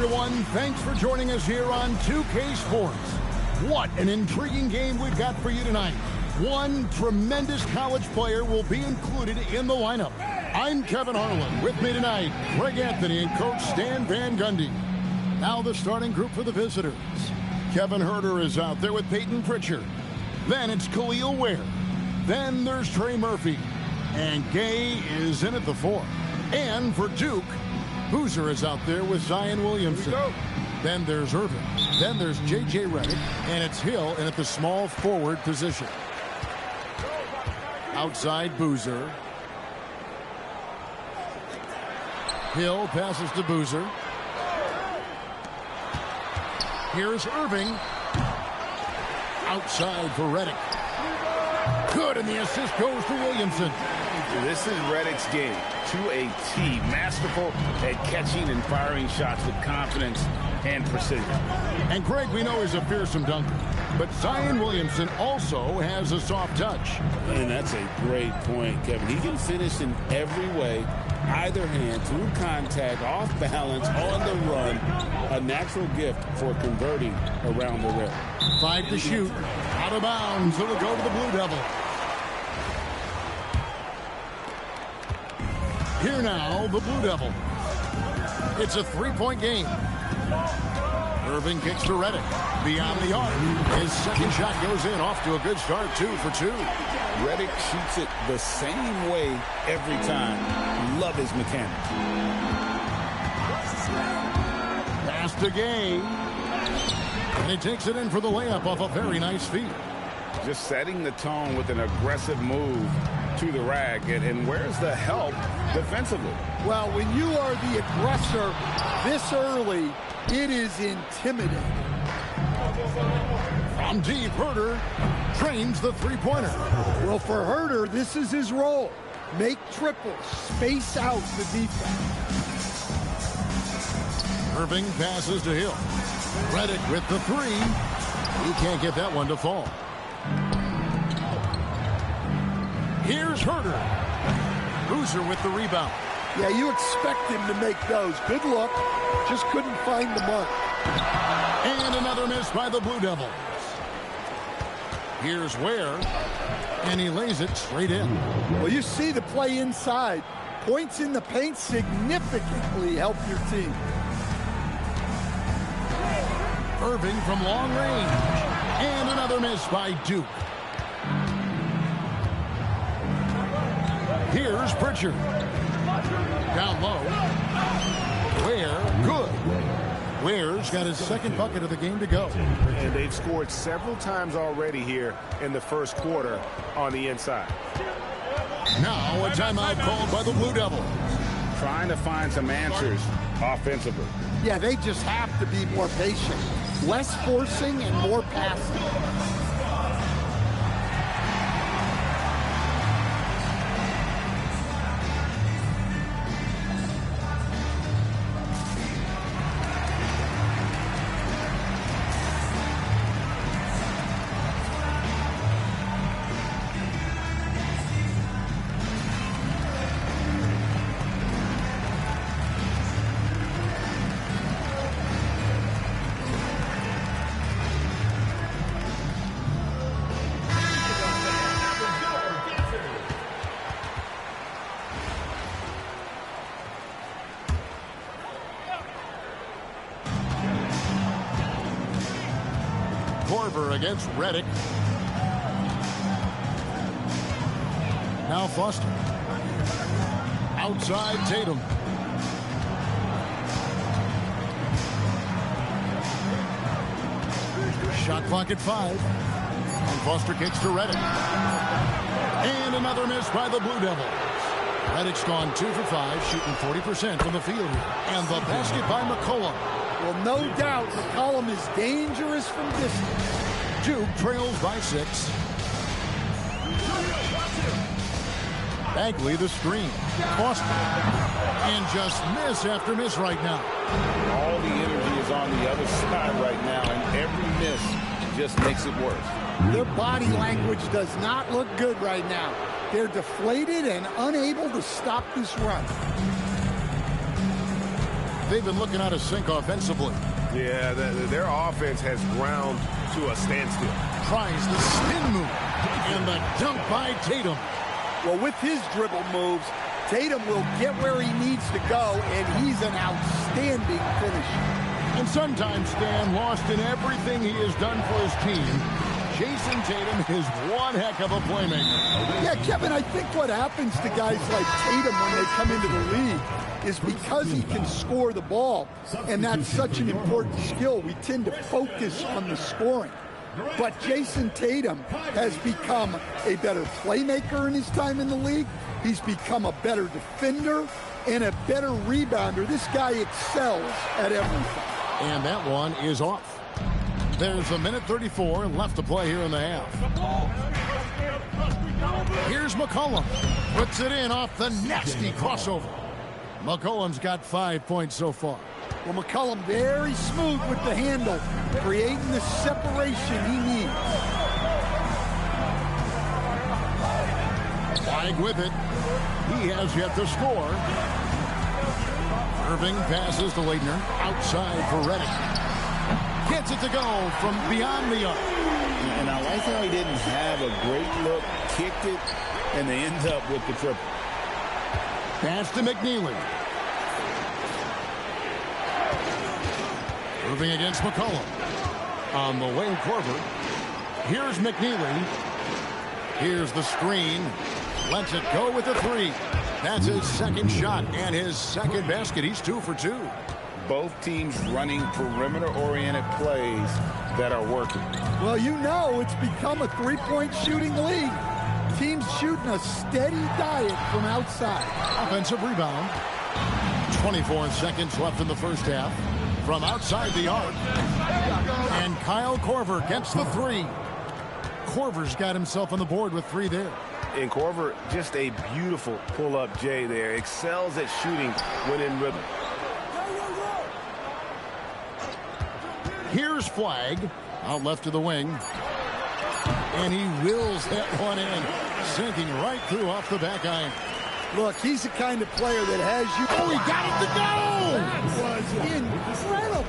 everyone. Thanks for joining us here on 2K Sports. What an intriguing game we've got for you tonight. One tremendous college player will be included in the lineup. I'm Kevin Harlan. With me tonight, Greg Anthony and Coach Stan Van Gundy. Now the starting group for the visitors. Kevin Herter is out there with Peyton Pritchard. Then it's Khalil Ware. Then there's Trey Murphy. And Gay is in at the 4. And for Duke, Boozer is out there with Zion Williamson. Then there's Irvin. Then there's J.J. Redick. And it's Hill in at the small forward position. Outside Boozer. Hill passes to Boozer. Here's Irving. Outside for Redick. Good, and the assist goes to Williamson. This is Redick's game to a T. Masterful at catching and firing shots with confidence and precision. And Greg, we know, is a fearsome dunker. But Zion Williamson also has a soft touch. And that's a great point, Kevin. He can finish in every way. Either hand, through contact, off balance, on the run. A natural gift for converting around the rim. 5 to shoot. Out of bounds. It'll go to the Blue Devils. Here now, the Blue Devils. It's a 3-point game. Irving kicks to Redick. Beyond the arc. His second shot goes in. Off to a good start. 2 for 2. Redick shoots it the same way every time. Love his mechanics. Pass to Gay. And he takes it in for the layup off a very nice feed. Just setting the tone with an aggressive move to the rack. And where's the help defensively? Well, when you are the aggressor this early, it is intimidating. From deep, Herter trains the three-pointer. Well, for Herter, this is his role. Make triples, space out the defense. Irving passes to Hill. Redick with the 3. He can't get that one to fall. Here's Herter. Boozer with the rebound. Yeah, you expect him to make those. Good look. Just couldn't find the mark. And another miss by the Blue Devils. Here's Ware. And he lays it straight in. Well, you see the play inside. Points in the paint significantly help your team. Irving from long range. And another miss by Duke. Here's Pritchard. Down low. Ware, good. Ware's got his second bucket of the game to go. And they've scored several times already here in the first quarter on the inside. Now a timeout called by the Blue Devils. Trying to find some answers offensively. Yeah, they just have to be more patient. Less forcing and more passing. Against Redick. Now Foster. Outside Tatum. Shot clock at 5. And Foster kicks to Redick. And another miss by the Blue Devils. Redick's gone 2 for 5, shooting 40% from the field here. And the basket by McCollum. Well, no doubt McCollum is dangerous from distance. Duke trails by 6. Bagley the screen. Foster. And just miss after miss right now. All the energy is on the other side right now, and every miss just makes it worse. Their body language does not look good right now. They're deflated and unable to stop this run. they've been looking out of sync offensively. Yeah, their offense has ground to a standstill. Tries the spin move. And the dunk by Tatum. Well, with his dribble moves, Tatum will get where he needs to go, and he's an outstanding finisher. And sometimes, Stan, lost in everything he has done for his team, Jason Tatum is one heck of a playmaker. Yeah, Kevin, I think what happens to guys like Tatum when they come into the league is because he can score the ball, and that's such an important skill, we tend to focus on the scoring. But Jason Tatum has become a better playmaker in his time in the league. He's become a better defender and a better rebounder. This guy excels at everything. And that one is off. There's a minute 34 left to play here in the half. Here's McCollum. Puts it in off the nasty crossover. McCollum's got 5 points so far. Well, McCollum very smooth with the handle, creating the separation he needs. Flag with it. He has yet to score. Irving passes to Leitner. Outside for Redick. Gets it to go from beyond the arc. And I like how he didn't have a great look, kicked it, and they end up with the triple. Pass to McNeely. Irving against McCollum. On the wing, Korver. Here's McNeely. Here's the screen. Lets it go with the three. That's his second shot and his second basket. He's 2 for 2. Both teams running perimeter-oriented plays that are working. Well, you know it's become a three-point shooting league. Teams shooting a steady diet from outside. Offensive rebound. 24 seconds left in the first half. From outside the arc. And Kyle Korver gets the three. Korver's got himself on the board with 3 there. And Korver, just a beautiful pull-up J there. Excels at shooting when in rhythm. Here's Flag. Out left to the wing. And he wills that one in. Sinking right through off the back iron. Look, he's the kind of player that has you. Oh, he got it to go! That was incredible.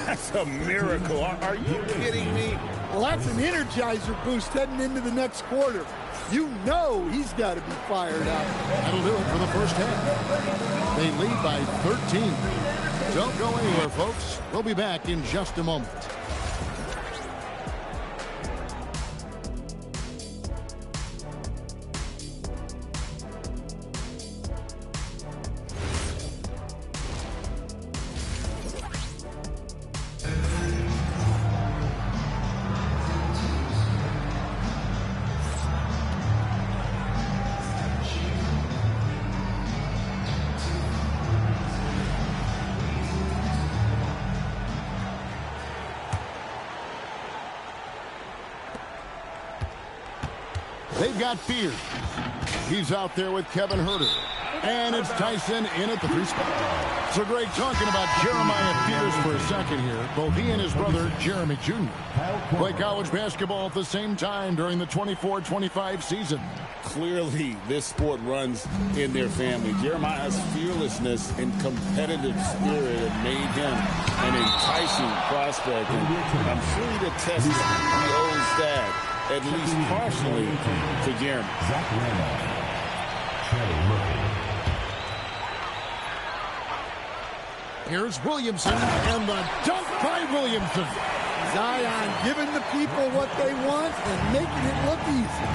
That's a miracle. Are you kidding me? Well, that's an energizer boost heading into the next quarter. You know he's got to be fired up. That'll do it for the first half. They lead by 13. Don't go anywhere, folks. We'll be back in just a moment. They've got Fears. He's out there with Kevin Herter. And it's Tyson in at the 3 spot. So Greg, talking about Jeremiah Fears for a second here. Both he and his brother, Jeremy Jr., play college basketball at the same time during the 24-25 season. Clearly, this sport runs in their family. Jeremiah's fearlessness and competitive spirit have made him an enticing prospect. And I'm sure he'd attest he owes that, at least partially, to Jeremy. Here's Williamson, and the dunk by Williamson. Zion giving the people what they want and making it look easy.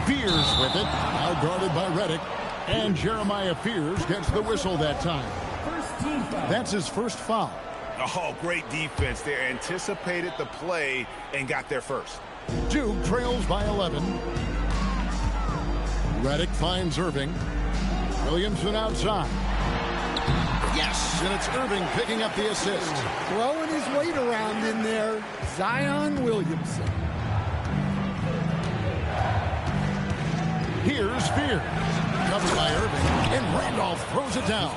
Fears with it, now guarded by Redick. And Jeremiah Fears gets the whistle that time. That's his first foul. Oh, great defense there. Anticipated the play and got there first. Duke trails by 11. Redick finds Irving. Williamson outside. Yes, and it's Irving picking up the assist. Throwing his weight around in there, Zion Williamson. Here's Fears. Covered by Irving, and Randolph throws it down.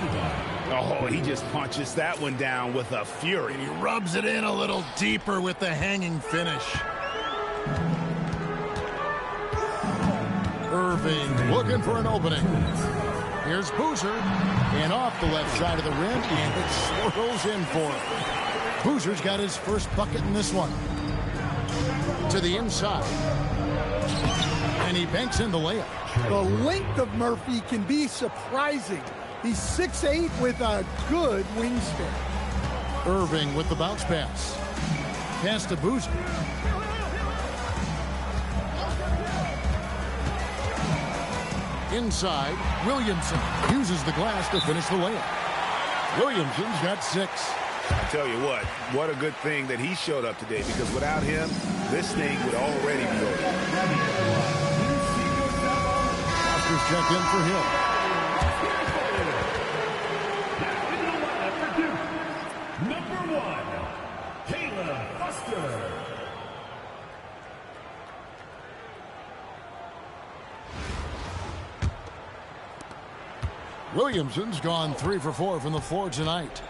Oh, he just punches that one down with a fury. He rubs it in a little deeper with the hanging finish. Irving looking for an opening. Here's Boozer. And off the left side of the rim, and it swirls in for him. Boozer's got his first bucket in this one. To the inside. And he banks in the layup. The length of Murphy can be surprising. He's 6'8" with a good wingspan. Irving with the bounce pass. Pass to Boozer. Inside, Williamson uses the glass to finish the layup. Williamson's got 6. I tell you what a good thing that he showed up today, because without him, this thing would already be over. Foster's checked in for Hill. Number 1, Caleb Foster. Williamson's gone 3 for 4 from the floor tonight.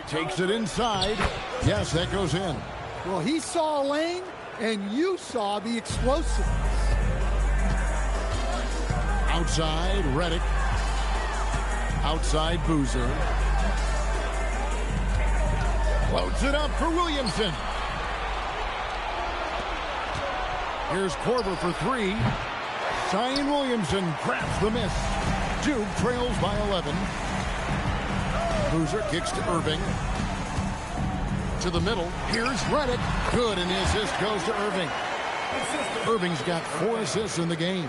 Takes it inside. Yes, that goes in. Well, he saw a lane, and you saw the explosiveness. Outside, Reddick. Outside, Boozer. Floats it up for Williamson. Here's Korver for 3. Zion Williamson grabs the miss. Duke trails by 11. Boozer kicks to Irving. To the middle. Here's Reddick. Good, and the assist goes to Irving. Irving's got 4 assists in the game.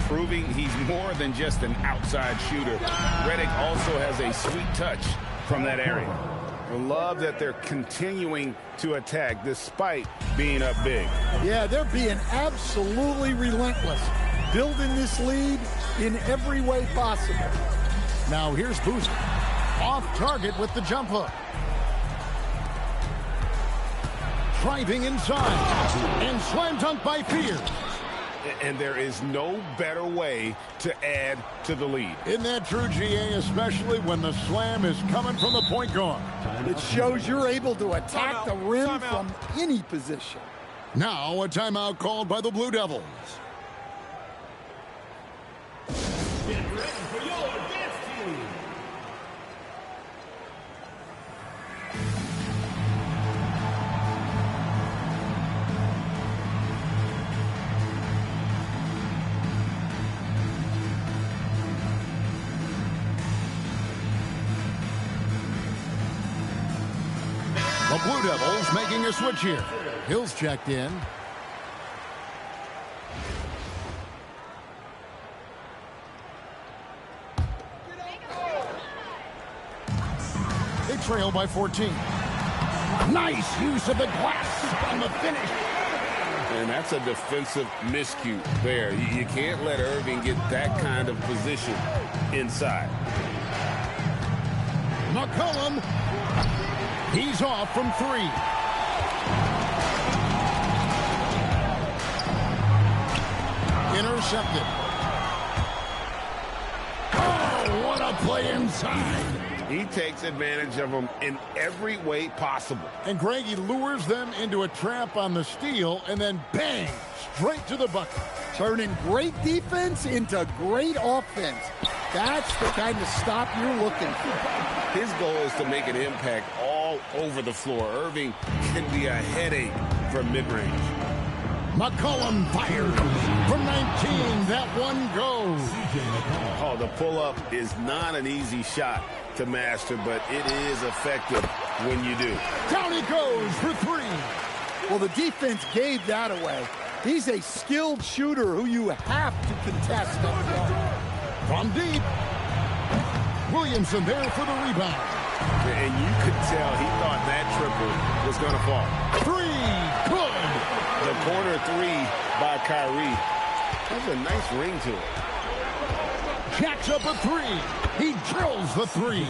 Proving he's more than just an outside shooter. Reddick also has a sweet touch from that area. I love that they're continuing to attack despite being up big. Yeah, they're being absolutely relentless. Building this lead in every way possible. Now here's Boozer. Off target with the jump hook. Driving inside. And slam dunk by Fears. And there is no better way to add to the lead. Isn't that true, GA, especially when the slam is coming from the point guard? It shows you're able to attack the rim from any position. Now a timeout called by the Blue Devils. Get ready for your dance team. The Blue Devils making a switch here. Hill's checked in. They trail by 14. Nice use of the glass on the finish. And that's a defensive miscue there. You can't let Irving get that kind of position inside. McCollum. He's off from 3. Intercepted. Oh, what a play inside. He takes advantage of them in every way possible. And Greg, he lures them into a trap on the steal, and then bang, straight to the bucket. Turning great defense into great offense. That's the kind of stop you're looking for. His goal is to make an impact all over the floor. Irving can be a headache from mid-range. McCollum fires from 19. That one goes. Oh, the pull-up is not an easy shot to master, but it is effective when you do. Down he goes for 3. Well, the defense gave that away. He's a skilled shooter who you have to contest up from deep. Williamson there for the rebound. And you could tell he thought that triple was going to fall. 3, good. The corner 3 by Kyrie has a nice ring to it. Jacks up a 3. He drills the 3.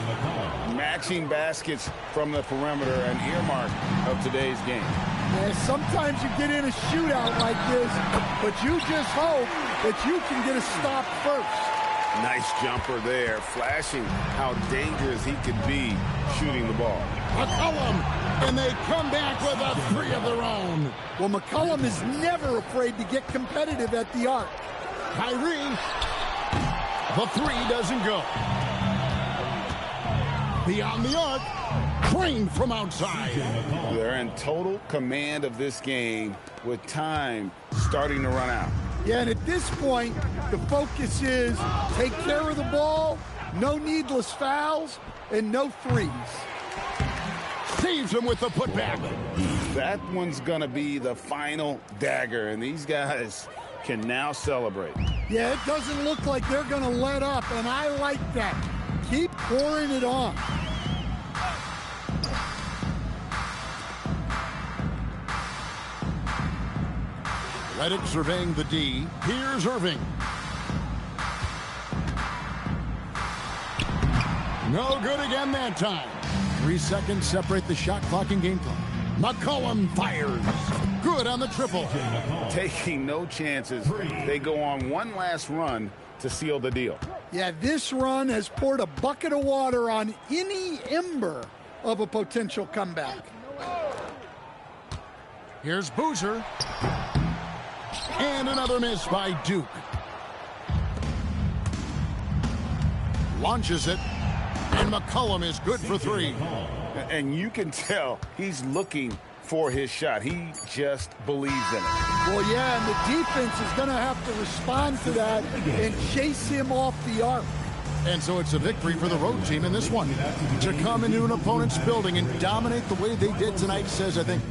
Matching baskets from the perimeter, an earmark of today's game. Yeah, sometimes you get in a shootout like this, but you just hope that you can get a stop first. Nice jumper there, flashing how dangerous he could be shooting the ball. McCollum, and they come back with a 3 of their own. Well, McCollum is never afraid to get competitive at the arc. Kyrie, The three doesn't go. Beyond the arc. Crane from outside. They're in total command of this game with time starting to run out. Yeah, and at this point, the focus is take care of the ball, no needless fouls, and no threes. Saves him with the putback. That one's going to be the final dagger, and these guys can now celebrate. Yeah, it doesn't look like they're going to let up, and I like that. Keep pouring it on. Redick surveying the D. Here's Irving. No good again that time. 3 seconds separate the shot clock and game clock. McCollum fires. Good on the triple. Taking no chances. They go on one last run to seal the deal. Yeah, this run has poured a bucket of water on any ember of a potential comeback. Here's Boozer. And another miss by Duke. Launches it. And McCollum is good for 3. And you can tell he's looking for his shot. He just believes in it. Well, yeah, and the defense is going to have to respond to that and chase him off the arc. And so it's a victory for the road team in this one. To come into an opponent's building and dominate the way they did tonight says, I think,